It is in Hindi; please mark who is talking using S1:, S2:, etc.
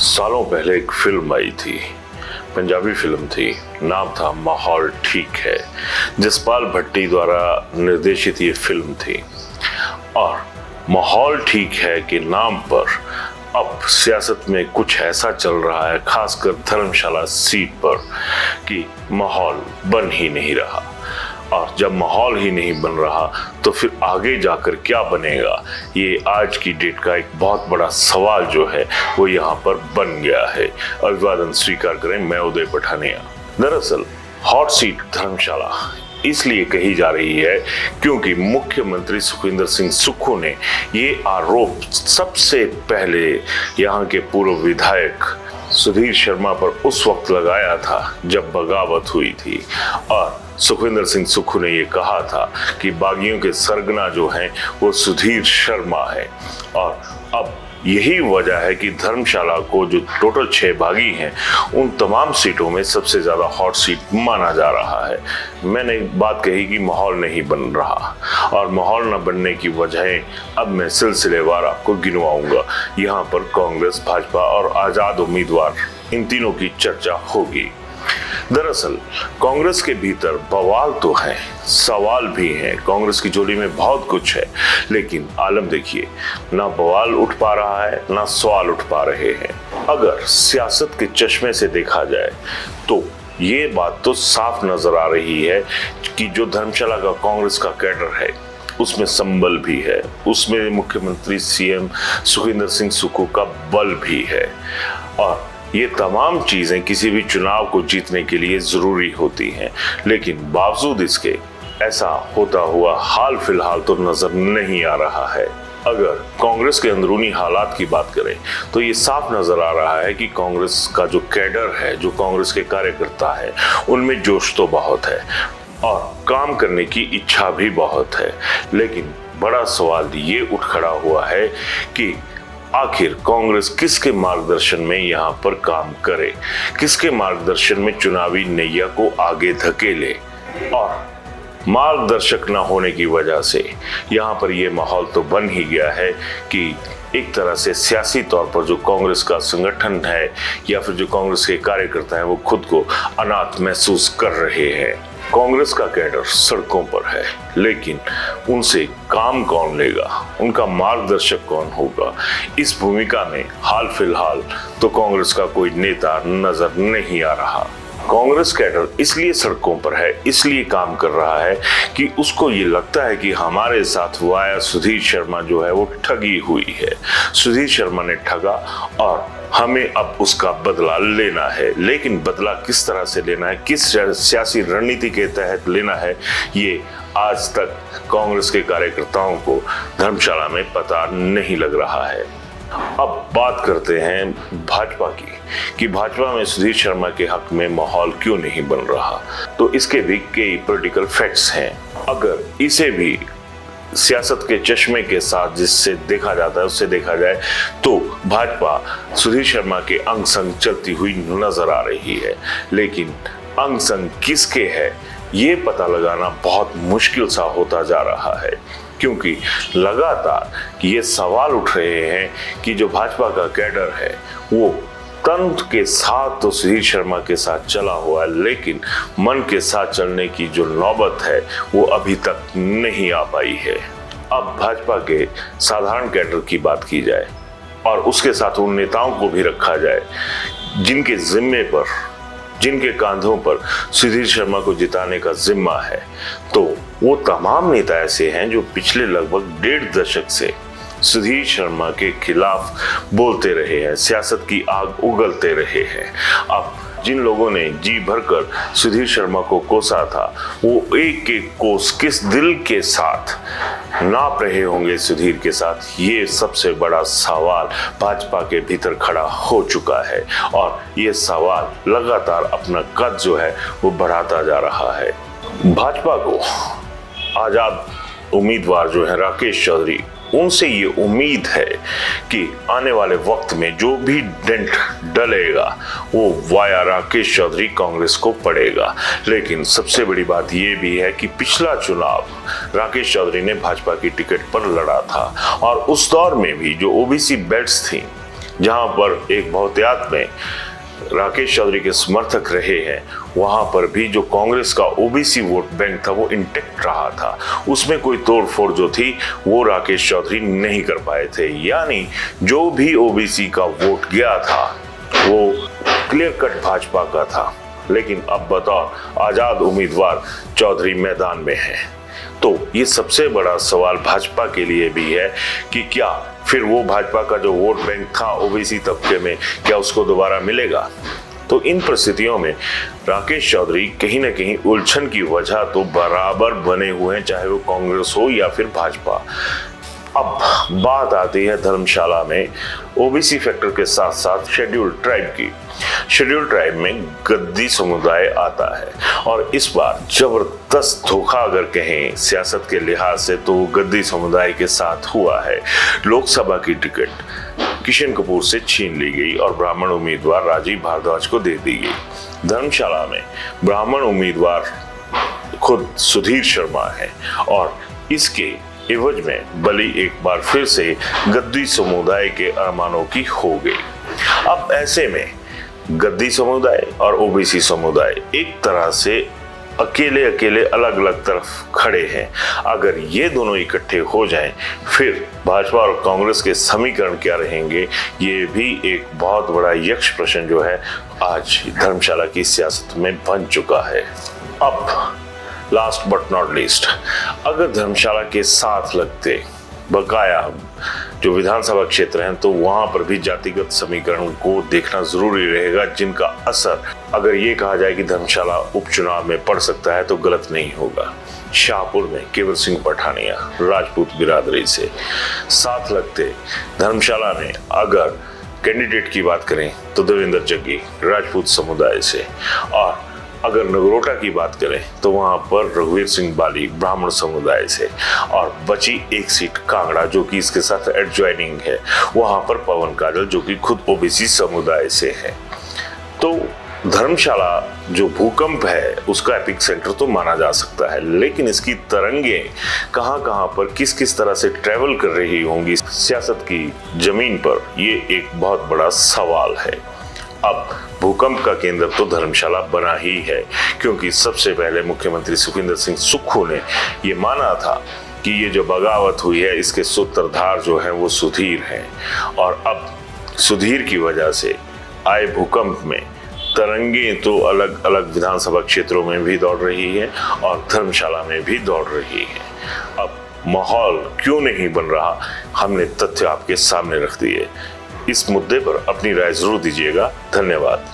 S1: सालों पहले एक फिल्म आई थी, पंजाबी फिल्म थी, नाम था माहौल ठीक है। जसपाल भट्टी द्वारा निर्देशित ये फिल्म थी और माहौल ठीक है के नाम पर अब सियासत में कुछ ऐसा चल रहा है, खासकर धर्मशाला सीट पर, कि माहौल बन ही नहीं रहा। और जब माहौल ही नहीं बन रहा तो फिर आगे जाकर क्या बनेगा, ये आज की डेट का एक बहुत बड़ा सवाल जो है वो यहाँ पर बन गया है। अभिवादन स्वीकार करें, मैं उदय पठानिया। दरअसल हॉट सीट धर्मशाला इसलिए कही जा रही है क्योंकि मुख्यमंत्री सुखविंदर सिंह सुक्खू ने ये आरोप सबसे पहले यहाँ के पूर्व विधायक सुधीर शर्मा पर उस वक्त लगाया था जब बगावत हुई थी। और सुखविंदर सिंह सुक्खू ने ये कहा था कि बागियों के सरगना जो हैं वो सुधीर शर्मा है। और अब यही वजह है कि धर्मशाला को जो टोटल 6 बागी हैं उन तमाम सीटों में सबसे ज़्यादा हॉट सीट माना जा रहा है। मैंने एक बात कही कि माहौल नहीं बन रहा, और माहौल न बनने की वजहें अब मैं सिलसिलेवार आपको गिनवाऊंगा। यहाँ पर कांग्रेस, भाजपा और आज़ाद उम्मीदवार, इन तीनों की चर्चा होगी। दरअसल कांग्रेस के भीतर बवाल तो है, सवाल भी हैं। कांग्रेस की झोली में बहुत कुछ है, लेकिन आलम देखिए, ना बवाल उठ पा रहा है ना सवाल उठ पा रहे हैं। अगर सियासत के चश्मे से देखा जाए तो ये बात तो साफ नजर आ रही है कि जो धर्मशाला का कांग्रेस का कैडर है उसमें संबल भी है, उसमें मुख्यमंत्री सीएम सुखविंदर सिंह सुक्खू का बल भी है। और ये तमाम चीजें किसी भी चुनाव को जीतने के लिए जरूरी होती हैं, लेकिन बावजूद इसके ऐसा होता हुआ हाल फिलहाल तो नजर नहीं आ रहा है। अगर कांग्रेस के अंदरूनी हालात की बात करें तो ये साफ नजर आ रहा है कि कांग्रेस का जो कैडर है, जो कांग्रेस के कार्यकर्ता है, उनमें जोश तो बहुत है और काम करने की इच्छा भी बहुत है। लेकिन बड़ा सवाल ये उठ खड़ा हुआ है कि आखिर कांग्रेस किसके मार्गदर्शन में यहाँ पर काम करे, किसके मार्गदर्शन में चुनावी नैया को आगे धकेले। और मार्गदर्शक न होने की वजह से यहाँ पर यह माहौल तो बन ही गया है कि एक तरह से सियासी तौर पर जो कांग्रेस का संगठन है या फिर जो कांग्रेस के कार्यकर्ता हैं वो खुद को अनाथ महसूस कर रहे हैं। कांग्रेस का कैडर सड़कों पर है, लेकिन उनसे काम कौन लेगा, उनका मार्गदर्शक कौन होगा, इस भूमिका में हाल फिलहाल तो कांग्रेस का कोई नेता नजर नहीं आ रहा। कांग्रेस कैडर इसलिए सड़कों पर है, इसलिए काम कर रहा है कि उसको ये लगता है कि हमारे साथ वाया सुधीर शर्मा जो है वो ठगी हुई है। सुधीर शर्मा ने ठगा और हमें अब उसका बदला लेना है। लेकिन बदला किस तरह से लेना है, किस सियासी रणनीति के तहत लेना है, ये आज तक कांग्रेस के कार्यकर्ताओं को धर्मशाला में पता नहीं लग रहा है। अब बात करते हैं भाजपा की कि भाजपा में सुधीर शर्मा के हक में माहौल क्यों नहीं बन रहा। तो इसके भी कई पॉलिटिकल फैक्ट्स हैं। अगर इसे भी सियासत के चश्मे के साथ जिससे देखा जाता है उससे देखा जाए तो भाजपा सुधीर शर्मा के अंग संग चलती हुई नजर आ रही है। लेकिन अंग संग किसके है ये पता लगाना बहुत मुश्किल सा होता जा रहा है, क्योंकि लगातार ये सवाल उठ रहे हैं कि जो भाजपा का कैडर है वो तंत्र के साथ तो सुधीर शर्मा के साथ चला हुआ है, लेकिन मन के साथ चलने की जो नौबत है वो अभी तक नहीं आ पाई है। अब भाजपा के साधारण कैडर की बात की जाए और उसके साथ उन नेताओं को भी रखा जाए जिनके जिम्मे पर, जिनके कांधों पर सुधीर शर्मा को जिताने का जिम्मा है, तो वो तमाम नेता ऐसे हैं जो पिछले लगभग 1.5 दशक से सुधीर शर्मा के खिलाफ बोलते रहे हैं, सियासत की आग उगलते रहे हैं। अब जिन लोगों ने जी भरकर सुधीर शर्मा को कोसा था वो एक एक कोस किस दिल के साथ नाप रहे होंगे सुधीर के साथ, ये सबसे बड़ा सवाल भाजपा के भीतर खड़ा हो चुका है। और ये सवाल लगातार अपना कद जो है वो बढ़ाता जा रहा है। भाजपा को आजाद उम्मीदवार जो है राकेश चौधरी, उनसे ये उम्मीद है कि आने वाले वक्त में जो भी डेंट डलेगा वो वाया राकेश चौधरी कांग्रेस को पड़ेगा। लेकिन सबसे बड़ी बात ये भी है कि पिछला चुनाव राकेश चौधरी ने भाजपा की टिकट पर लड़ा था और उस दौर में भी जो ओबीसी बेल्ट्स थी जहां पर एक बहुतायत में राकेश चौधरी के समर्थक रहे हैं, वहां पर भी जो कांग्रेस का ओबीसी वोट बैंक था वो इंटेक्ट रहा था। उसमें कोई तोड़फोड़ जो थी वो राकेश चौधरी नहीं कर पाए थे। यानी जो भी ओबीसी का वोट गया था वो क्लियर कट भाजपा का था। लेकिन अब बतौर आजाद उम्मीदवार चौधरी मैदान में है, तो ये सबसे बड़ा सवाल भाजपा के लिए भी है कि क्या फिर वो भाजपा का जो वोट बैंक था ओबीसी तबके में, क्या उसको दोबारा मिलेगा। तो इन परिस्थितियों में राकेश चौधरी कहीं ना कहीं उलझन की वजह तो बराबर बने हुए हैं, चाहे वो कांग्रेस हो या फिर भाजपा। अब बात आती है धर्मशाला में ओबीसी फैक्टर के साथ साथ शेड्यूल्ड ट्राइब की। शेड्यूल्ड ट्राइब में गद्दी समुदाय आता है और इस बार जबरदस्त धोखा अगर कहें सियासत के लिहाज से तो गद्दी समुदाय के साथ हुआ है। लोकसभा की टिकट किशन कपूर से छीन ली गई और ब्राह्मण उम्मीदवार राजीव भारद्वाज को दे दी गई। धर्मशाला में ब्राह्मण उम्मीदवार खुद सुधीर शर्मा है और इसके एवज में बलि एक बार फिर से गद्दी समुदाय के अरमानों की हो गई। अब ऐसे में गद्दी समुदाय और ओबीसी समुदाय एक तरह से अकेले अकेले अलग अलग तरफ खड़े हैं। अगर ये दोनों इकट्ठे हो जाएं, फिर भाजपा और कांग्रेस के समीकरण क्या रहेंगे, ये भी एक बहुत बड़ा यक्ष प्रश्न जो है आज धर्मशाला की सियासत में बन चुका है। अब लास्ट बट नॉट लीस्ट, अगर धर्मशाला के साथ लगते बकाया जो विधानसभा क्षेत्र हैं तो वहां पर भी जातिगत समीकरण को देखना जरूरी रहेगा, जिनका असर अगर ये कहा जाए कि धर्मशाला उपचुनाव में पड़ सकता है तो गलत नहीं होगा। शाहपुर में केवल सिंह पठानिया राजपूत बिरादरी से साथ लगते, धर्मशाला में अगर कैंडिडेट की बात करें तो देवेंद्र जग्गी राजपूत समुदाय से, और अगर नगरोटा की बात करें तो वहां पर रघुवीर सिंह बाली ब्राह्मण समुदाय से, और बची एक सीट कांगड़ा जो कि इसके साथ एडजॉइनिंग है, वहां पर पवन काजल जो कि खुद ओबीसी समुदाय से है। तो धर्मशाला जो भूकंप है उसका एपिक सेंटर तो माना जा सकता है, लेकिन इसकी तरंगें कहां पर किस किस तरह से ट्रेवल कर रही होंगी सियासत की जमीन पर, ये एक बहुत बड़ा सवाल है। अब भूकंप का केंद्र तो धर्मशाला बना ही है, क्योंकि सबसे पहले मुख्यमंत्री सुखविंदर सिंह सुक्खू ने ये माना था कि ये जो बगावत हुई है इसके सूत्रधार जो हैं वो सुधीर हैं, और अब सुधीर की वजह से आए भूकंप में तरंगे तो अलग अलग विधानसभा क्षेत्रों में भी दौड़ रही है और धर्मशाला में भी दौड़ रही है। अब माहौल क्यों नहीं बन रहा, हमने तथ्य आपके सामने रख दिए। इस मुद्दे पर अपनी राय जरूर दीजिएगा। धन्यवाद।